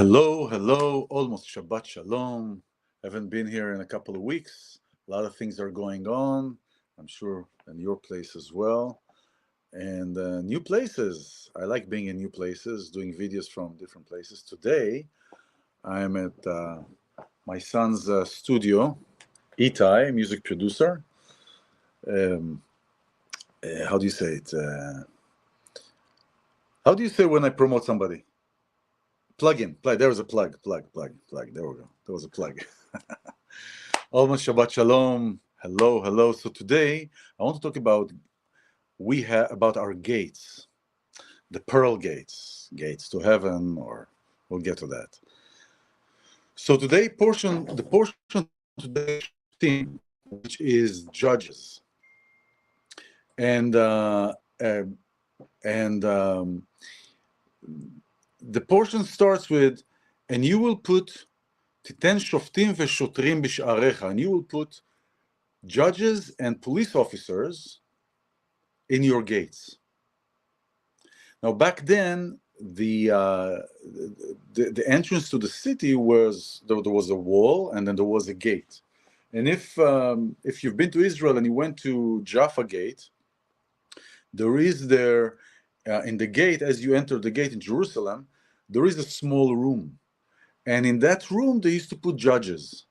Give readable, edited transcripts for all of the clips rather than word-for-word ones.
Hello, hello, almost Shabbat Shalom. Haven't been here in a couple of weeks. A lot of things are going on, I'm sure, in your place as well. And new places. I like being in new places, doing videos from different places. Today, I'm at my son's studio, Itai, music producer. Um, how do you say it? How do you say when I promote somebody? Plug in. There was a plug. There we go. There was a plug. Almost Shabbat Shalom. Hello, hello. So today I want to talk about about our gates, the pearl gates to heaven, or we'll get to that. So the portion today, which is Judges, and the portion starts with, and you will put תיתן שופטים ושוטרים בשעריך, and you will put judges and police officers in your gates. Now, back then, the entrance to the city was there was a wall, and then there was a gate. And if you've been to Israel and you went to Jaffa Gate, there is in the gate, as you enter the gate in Jerusalem, there is a small room. And in that room, they used to put judges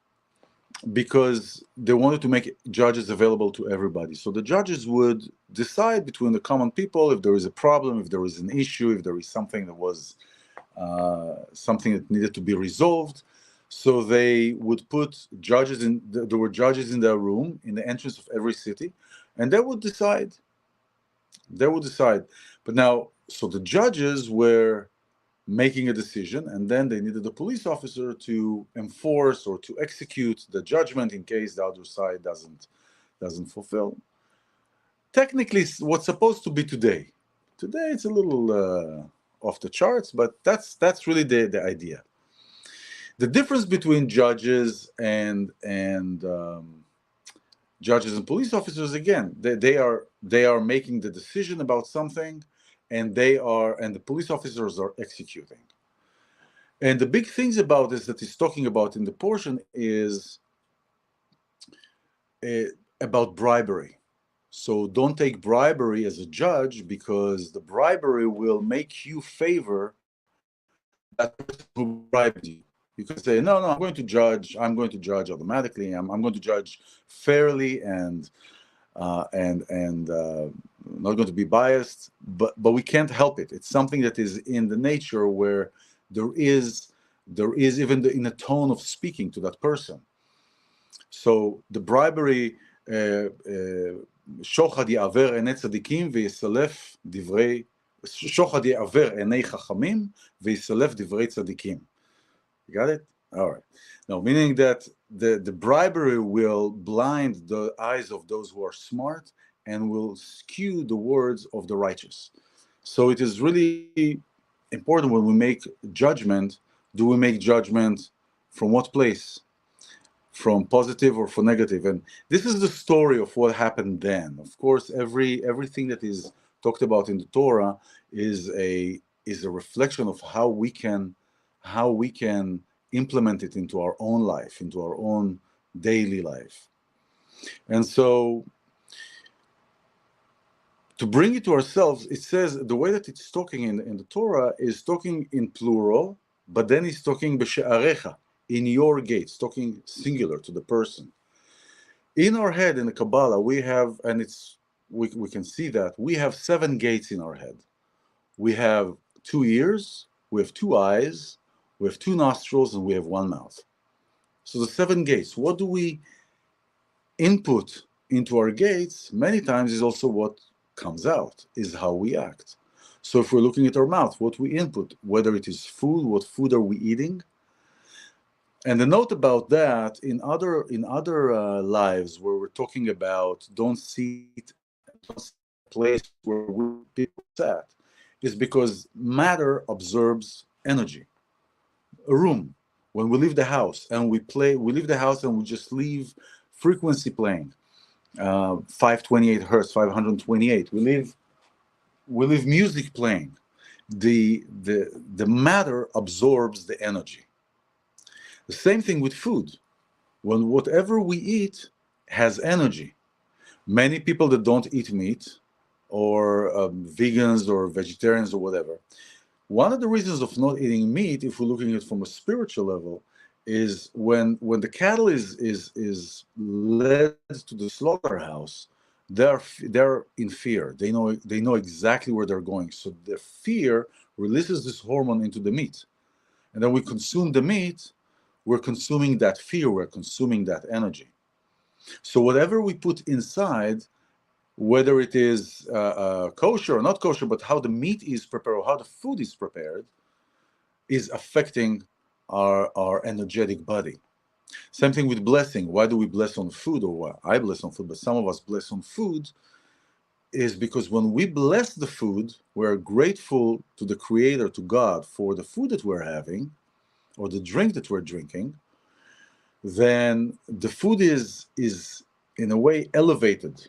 because they wanted to make judges available to everybody. So the judges would decide between the common people if there is a problem, if there is an issue, if there is something that was something that needed to be resolved. So they would put judges in. There were judges in their room in the entrance of every city, and they would decide. But now, so the judges were making a decision, and then they needed a police officer to enforce or to execute the judgment in case the other side doesn't fulfill. Technically, what's supposed to be today. Today it's a little off the charts, but that's really the idea. The difference between judges and police officers, again, they are making the decision about something, and the police officers are executing. And the big things about this that he's talking about in the portion is about bribery. So don't take bribery as a judge, because the bribery will make you favor that person who bribed you. You can say, no, I'm going to judge automatically. I'm going to judge fairly and not going to be biased, but we can't help it. It's something that is in the nature where there is even in a tone of speaking to that person. So the bribery, שוחד יעוור עיני צדיקים ויסלף דברי, שוחד יעוור עיני חכמים ויסלף דברי צדיקים. You got it? All right. Now, meaning that the bribery will blind the eyes of those who are smart and will skew the words of the righteous. So it is really important when we make judgment. Do we make judgment from what place? From positive or from negative? And this is the story of what happened then. Of course, everything that is talked about in the Torah is a reflection of how we can implement it into our own life, into our own daily life. And so to bring it to ourselves, it says the way that it's talking in the Torah is talking in plural, but then it's talking b'she'arecha, in your gates, talking singular to the person. In our head, in the Kabbalah, we have, and we can see that, we have 7 gates in our head. We have 2 ears, we have 2 eyes, we have 2 nostrils, and we have 1 mouth. So the 7 gates, what do we input into our gates many times is also what comes out, is how we act. So if we're looking at our mouth, what we input, whether it is food, what food are we eating? And the note about that, in other lives where we're talking about don't sit a place where people sat, is because matter absorbs energy. A room, when we leave the house and we leave the house and we just leave frequency playing, 528 hertz, 528. We leave music playing. the matter absorbs the energy. The same thing with food. When whatever we eat has energy. Many people that don't eat meat, or vegans or vegetarians or whatever, one of the reasons of not eating meat, if we're looking at it from a spiritual level, is when the cattle is led to the slaughterhouse, they're in fear. They know exactly where they're going. So the fear releases this hormone into the meat, and then we consume the meat. We're consuming that fear. We're consuming that energy. So whatever we put inside, whether it is kosher or not kosher, but how the meat is prepared or how the food is prepared, is affecting our energetic body. Same thing with blessing. Why do we bless on food? Or why I bless on food, but some of us bless on food, is because when we bless the food, we're grateful to the Creator, to God, for the food that we're having or the drink that we're drinking. Then the food is in a way elevated,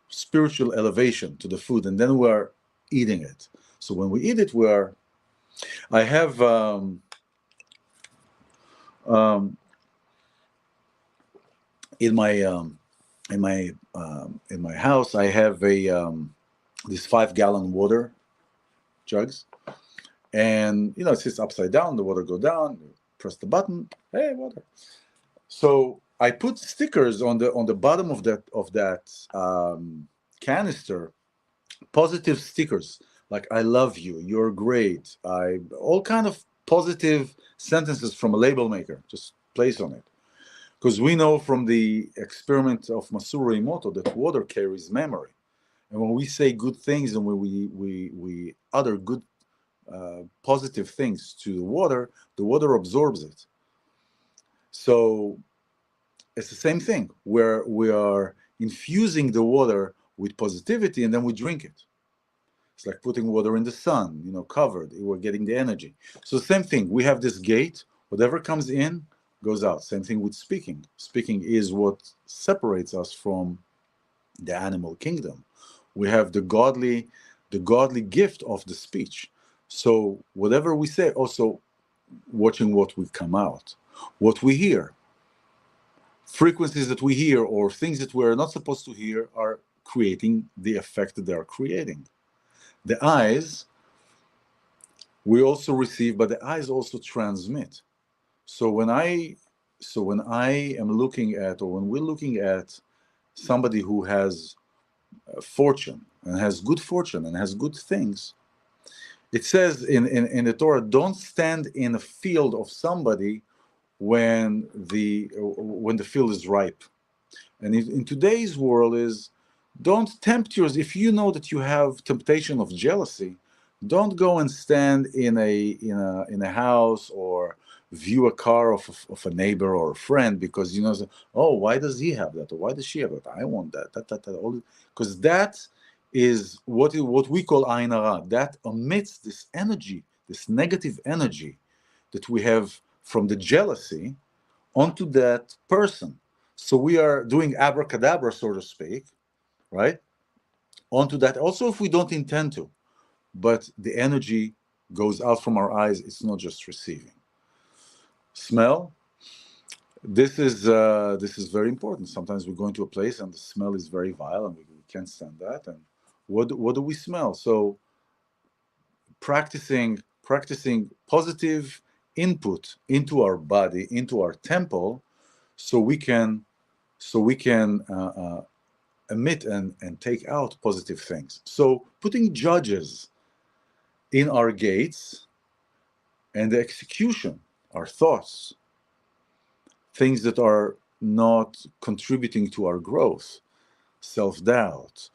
spiritual elevation to the food, and then we're eating it. So when we eat it, I have in my house, I have these 5-gallon water jugs, and it sits upside down. The water go down. You press the button. Hey, water. So I put stickers on the bottom of that canister, positive stickers like "I love you," "You're great," all kind of positive sentences from a label maker. Just place on it. Because we know from the experiment of Masaru Emoto that water carries memory. And when we say good things and when we utter good, positive things to the water absorbs it. So it's the same thing, where we are infusing the water with positivity and then we drink it. It's like putting water in the sun, covered. We're getting the energy. So same thing. We have this gate. Whatever comes in, goes out. Same thing with speaking. Speaking is what separates us from the animal kingdom. We have the godly gift of the speech. So whatever we say, also watching what we come out, what we hear, frequencies that we hear or things that we're not supposed to hear are creating the effect that they are creating. The eyes, we also receive, but the eyes also transmit. So when I am looking at, or when we're looking at somebody who has fortune and has good fortune and has good things, it says in the Torah, don't stand in a field of somebody when the field is ripe. And in today's world is, don't tempt yours. If you know that you have temptation of jealousy, don't go and stand in a house or view a car of a neighbor or a friend, because oh, why does he have that, or why does she have that? I want that. Because that is what we call ayin hara. That emits this energy, this negative energy that we have from the jealousy onto that person. So we are doing abracadabra, so to speak, right? Onto that. Also, if we don't intend to, but the energy goes out from our eyes. It's not just receiving. Smell. This is very important. Sometimes we go into a place and the smell is very vile, and we can't stand that. And what do we smell? So practicing positive input into our body, into our temple, so we can emit and take out positive things. So putting judges in our gates, and the execution, our thoughts, things that are not contributing to our growth, self-doubt,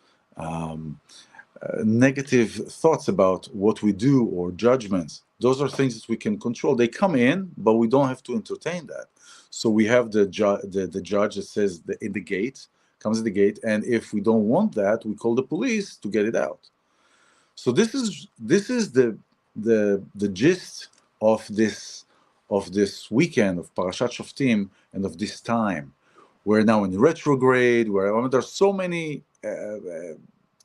negative thoughts about what we do, or judgments. Those are things that we can control. They come in, but we don't have to entertain that. So we have the judge that says in the gate, comes at the gate, and if we don't want that, we call the police to get it out. So this is the gist of this weekend of Parashat Shoftim and of this time. We're now in retrograde. There's so many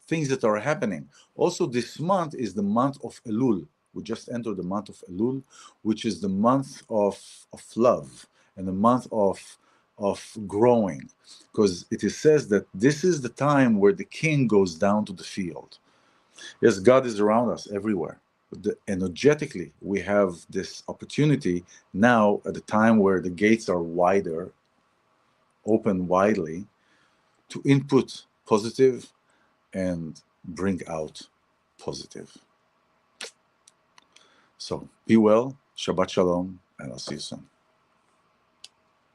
things that are happening. Also, this month is the month of Elul, We just entered the month of Elul, which is the month of love and the month of growing, because it is says that this is the time where the king goes down to the field. Yes, God is around us everywhere. But energetically, we have this opportunity now at the time where the gates are wider, open widely, to input positive and bring out positive. So be well, Shabbat Shalom, and I'll see you soon.